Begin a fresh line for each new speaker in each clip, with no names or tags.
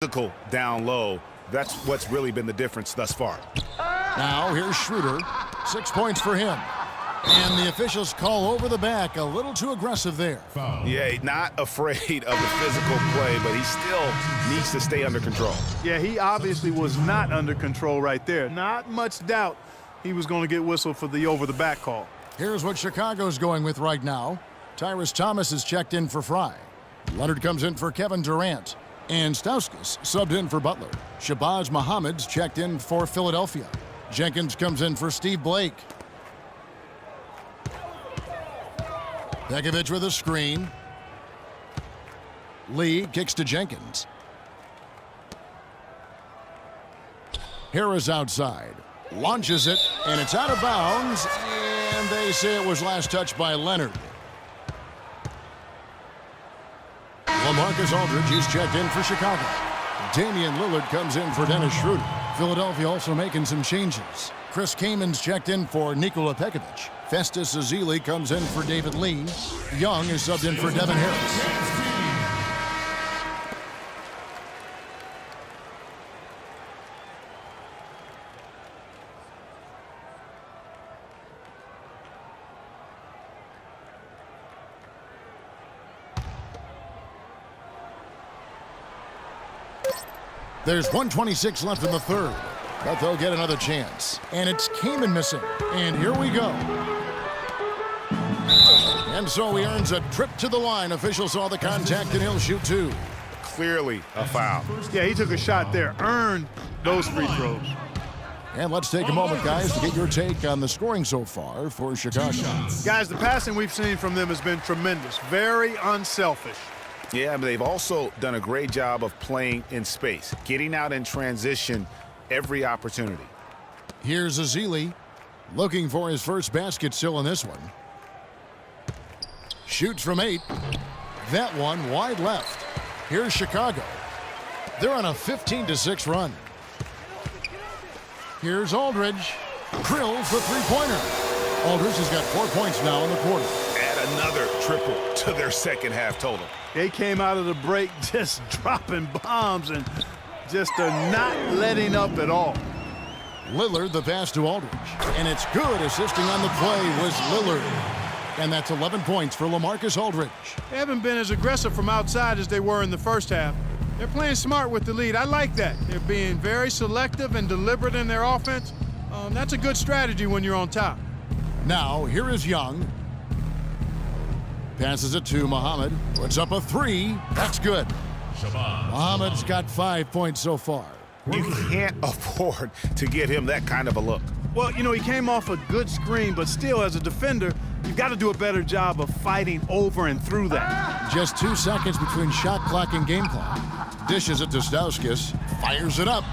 physical down low. That's what's really been the difference thus far.
Now here's Schroeder. 6 points for him. And the officials call over the back. A little too aggressive there.
Yeah, not afraid of the physical play, but he still needs to stay under control.
Yeah, he obviously was not under control right there. Not much doubt he was going to get whistled for the over-the-back call.
Here's what Chicago's going with right now. Tyrus Thomas is checked in for Fry. Leonard comes in for Kevin Durant. And Stauskas subbed in for Butler. Shabazz Muhammad's checked in for Philadelphia. Jenkins comes in for Steve Blake. Pekovic with a screen. Lee kicks to Jenkins. Harris outside. Launches it, and it's out of bounds. And they say it was last touched by Leonard. LaMarcus Aldridge is checked in for Chicago. Damian Lillard comes in for Dennis Schroeder. Philadelphia also making some changes. Chris Kamen's checked in for Nikola Pekovic. Festus Ezeli comes in for David Lee. Young is subbed in for Devin Harris. There's 1:26 left in the third, but they'll get another chance. And it's Kaman missing. And here we go. And so he earns a trip to the line. Officials saw the contact, and he'll shoot two.
Clearly a foul.
Yeah, he took a shot there, earned those free throws.
And let's take a moment, guys, to get your take on the scoring so far for Chicago.
Guys, the passing we've seen from them has been tremendous. Very unselfish.
Yeah, but they've also done a great job of playing in space, getting out in transition every opportunity.
Here's Ezeli looking for his first basket still in this one. Shoots from 8. That one wide left. Here's Chicago. They're on a 15-6 run. Here's Aldridge. Drills the three-pointer. Aldridge has got 4 points now in the quarter.
Add another triple to their second half total.
They came out of the break just dropping bombs and just not letting up at all.
Lillard the pass to Aldridge. And it's good. Assisting on the play was Lillard. And that's 11 points for LaMarcus Aldridge.
They haven't been as aggressive from outside as they were in the first half. They're playing smart with the lead. I like that. They're being very selective and deliberate in their offense. That's a good strategy when you're on top.
Now, here is Young. Passes it to Muhammad. Puts up a 3. That's good. Muhammad's got 5 points so far.
You can't afford to give him that kind of a look.
Well, you know, he came off a good screen, but still, as a defender, you've got to do a better job of fighting over and through that.
Just 2 seconds between shot clock and game clock. Dishes it to Stauskas. Fires it up.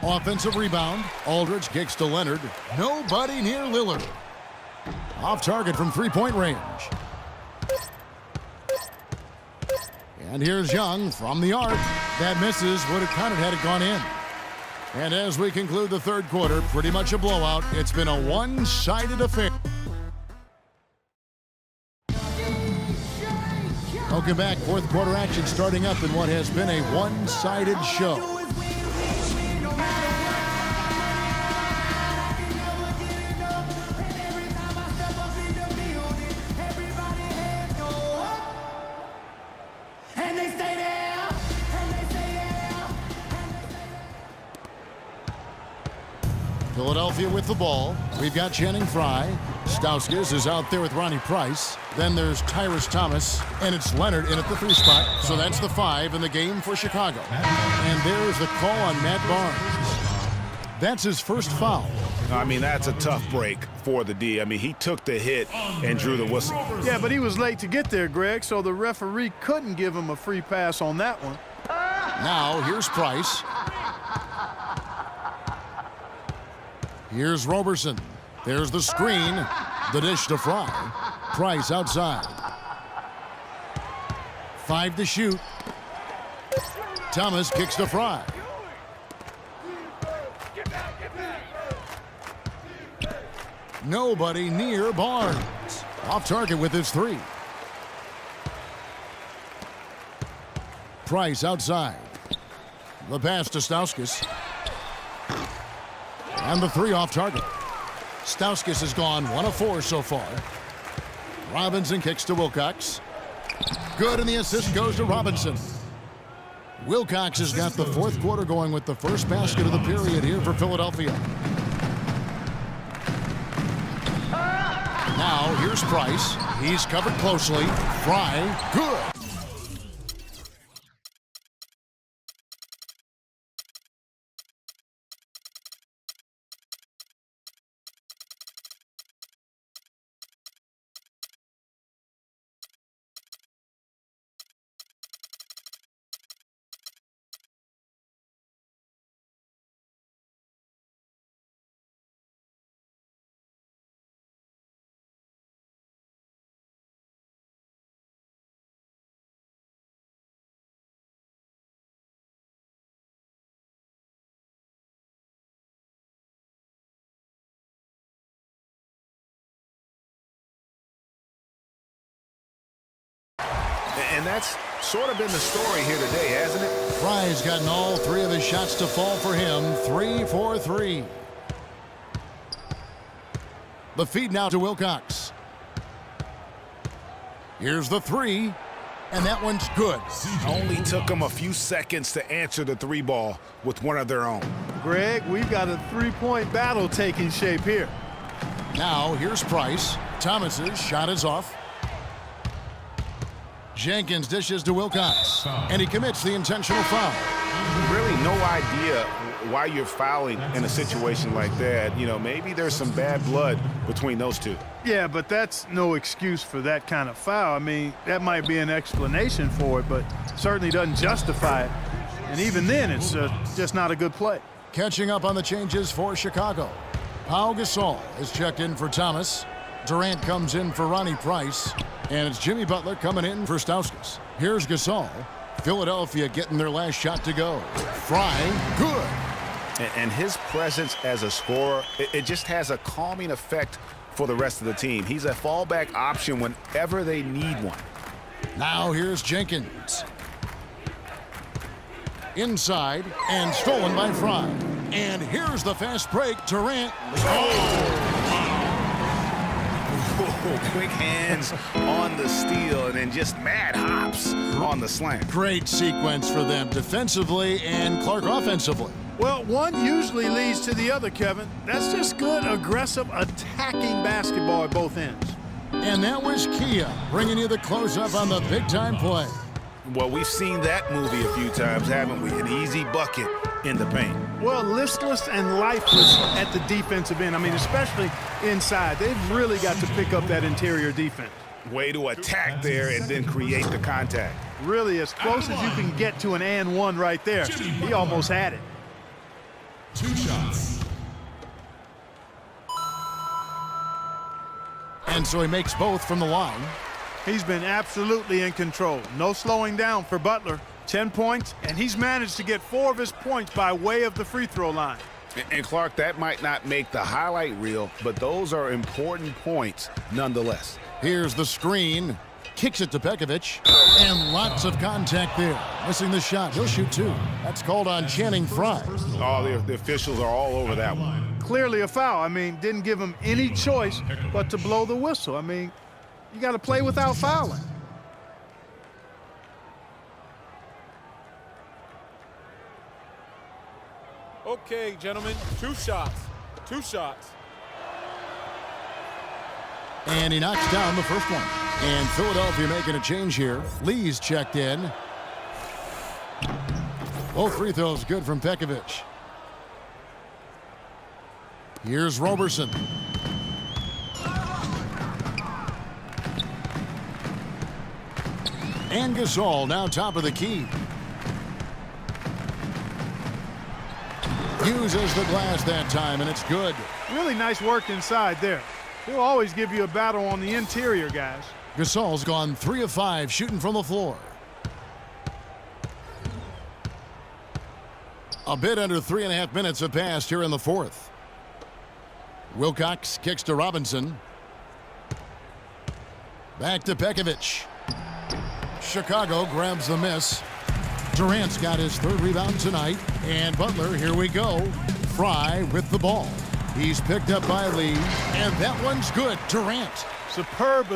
Offensive rebound. Aldridge kicks to Leonard. Nobody near Lillard. Off target from three-point range. And here's Young from the arc. That misses. Would have counted had it gone in. And as we conclude the third quarter, pretty much a blowout. It's been a one-sided affair. Welcome back. Fourth quarter action starting up in what has been a one-sided show. Philadelphia with the ball. We've got Channing Frye. Stauskas is out there with Ronnie Price. Then there's Tyrus Thomas, and it's Leonard in at the 3 spot. So that's the 5 in the game for Chicago. And there's the call on Matt Barnes. That's his first foul.
I mean, that's a tough break for the D. I mean, he took the hit and drew the whistle.
Yeah, but he was late to get there, Greg, so the referee couldn't give him a free pass on that one.
Now, here's Price. Here's Roberson. There's the screen. The dish to Fry. Price outside. 5 to shoot. Thomas kicks to Fry. Nobody near Barnes. Off target with his 3. Price outside. The pass to Stauskas. And the three off target. Stauskas has gone 1 of 4 so far. Robinson kicks to Wilcox. Good, and the assist goes to Robinson. Wilcox has got the fourth quarter going with the first basket of the period here for Philadelphia. Now, here's Price. He's covered closely. Fry, good.
And that's sort of been the story here today, hasn't it?
Fry's gotten all 3 of his shots to fall for him. 3 for 3. The feed now to Wilcox. Here's the 3. And that one's good.
Only took them a few seconds to answer the 3 ball with one of their own.
Greg, we've got a three-point battle taking shape here.
Now, here's Price. Thomas's shot is off. Jenkins dishes to Wilcox, and he commits the intentional foul.
Really no idea why you're fouling in a situation like that. You know, maybe there's some bad blood between those two.
Yeah, but that's no excuse for that kind of foul. I mean, that might be an explanation for it, but certainly doesn't justify it. And even then, it's just not a good play.
Catching up on the changes for Chicago. Pau Gasol is checked in for Thomas. Durant comes in for Ronnie Price. And it's Jimmy Butler coming in for Stauskas. Here's Gasol. Philadelphia getting their last shot to go. Fry, good.
And his presence as a scorer, it just has a calming effect for the rest of the team. He's a fallback option whenever they need one.
Now here's Jenkins. Inside and stolen by Fry. And here's the fast break. Durant.
Quick hands on the steal and then just mad hops on the slam.
Great sequence for them defensively and Clark offensively.
Well, one usually leads to the other, Kevin. That's just good, aggressive, attacking basketball at both ends.
And that was Kia bringing you the close-up on the big-time play.
Well, we've seen that movie a few times, haven't we? An easy bucket in the paint.
Well, listless and lifeless at the defensive end. I mean, especially inside. They've really got to pick up that interior defense.
Way to attack there and then create the contact.
Really, as close as you can get to an and one right there. He almost had it.
2 shots.
And so he makes both from the line.
He's been absolutely in control. No slowing down for Butler. 10 points, and he's managed to get 4 of his points by way of the free throw line.
And Clark, that might not make the highlight reel, but those are important points nonetheless.
Here's the screen. Kicks it to Pekovic. And lots of contact there. Missing the shot. He'll shoot 2. That's called on Channing Frye.
Oh, the officials are all over that one.
Clearly a foul. I mean, didn't give him any choice but to blow the whistle. I mean, you got to play without fouling.
Okay, gentlemen, 2 shots. 2 shots.
And he knocks down the first one. And Philadelphia making a change here. Lee's checked in. Both free throws good from Pekovic. Here's Roberson. And Gasol now top of the key. Uses the glass that time, and it's good.
Really nice work inside there. He'll always give you a battle on the interior, guys.
Gasol's gone 3 of 5 shooting from the floor. A bit under 3.5 minutes have passed here in the fourth. Wilcox kicks to Robinson. Back to Pekovic. Chicago grabs the miss. Durant's got his third rebound tonight. And Butler, here we go. Fry with the ball. He's picked up by Lee. And that one's good. Durant.
Superb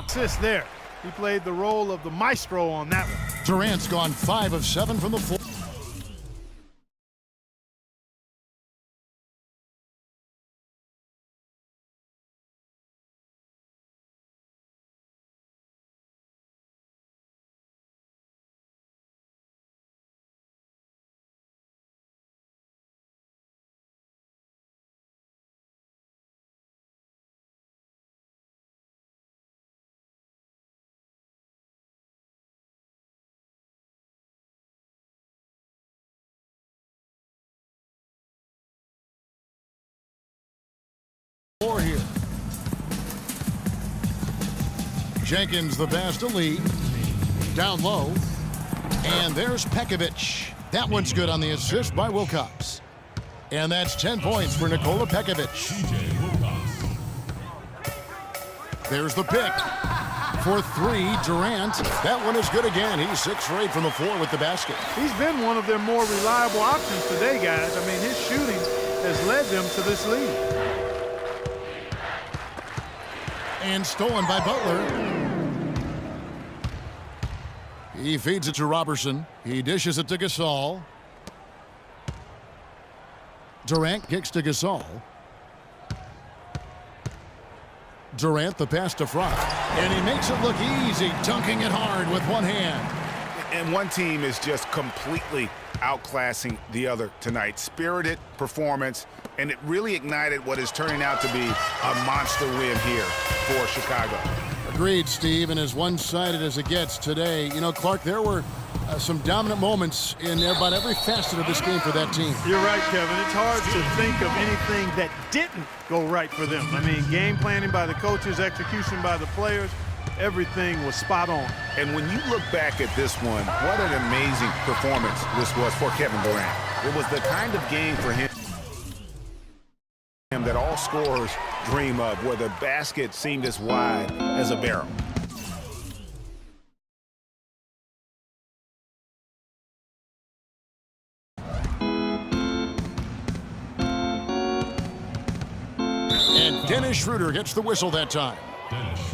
assist there. He played the role of the maestro on that one.
Durant's gone 5 of 7 from the floor. Here. Jenkins the pass to Lee. Down low. And there's Pekovic. That one's good on the assist by Wilcox. And that's 10 points for Nikola Pekovic. There's the pick. For 3, Durant. That one is good again. He's 6 for 8 from the floor with the basket.
He's been one of their more reliable options today, guys. I mean, his shooting has led them to this lead.
And stolen by Butler. He feeds it to Robertson. He dishes it to Gasol. Durant kicks to Gasol. Durant the pass to Fry. And he makes it look easy, dunking it hard with one hand.
And one team is just completely outclassing the other tonight. Spirited performance, and it really ignited what is turning out to be a monster win here for Chicago.
Agreed, Steve, and as one-sided as it gets today, you know, Clark, there were some dominant moments in about every facet of this game for that team.
You're right, Kevin. It's hard to think of anything that didn't go right for them. I mean, game planning by the coaches, execution by the players, everything was spot on.
And when you look back at this one, what an amazing performance this was for Kevin Durant. It was the kind of game for him that all scorers dream of, where the basket seemed as wide as a barrel.
And Dennis Schroeder gets the whistle that time.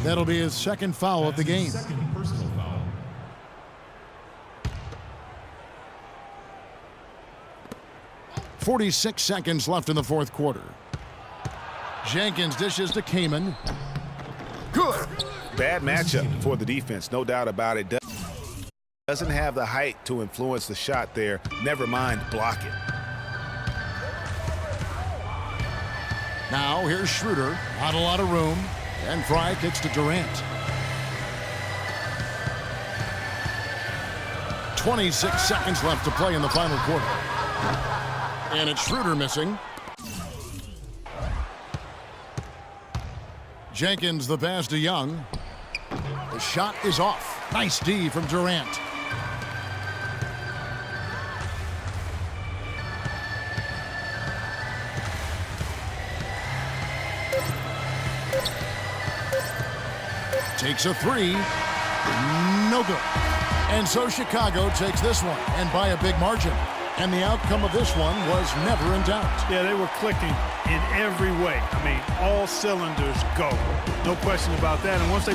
That'll be his second foul of the game.
Second personal foul.
46 seconds left in the fourth quarter. Jenkins dishes to Kaman. Good.
Bad matchup for the defense, no doubt about it. Doesn't have the height to influence the shot there. Never mind block it.
Now here's Schroeder. Not a lot of room. And Fry kicks to Durant. 26 seconds left to play in the final quarter. And it's Schroeder missing. Jenkins the pass to Young. The shot is off. Nice D from Durant. Takes a 3. No good. And so Chicago takes this one, and by a big margin. And the outcome of this one was never in doubt.
Yeah, they were clicking in every way. I mean, all cylinders go. No question about that. And once they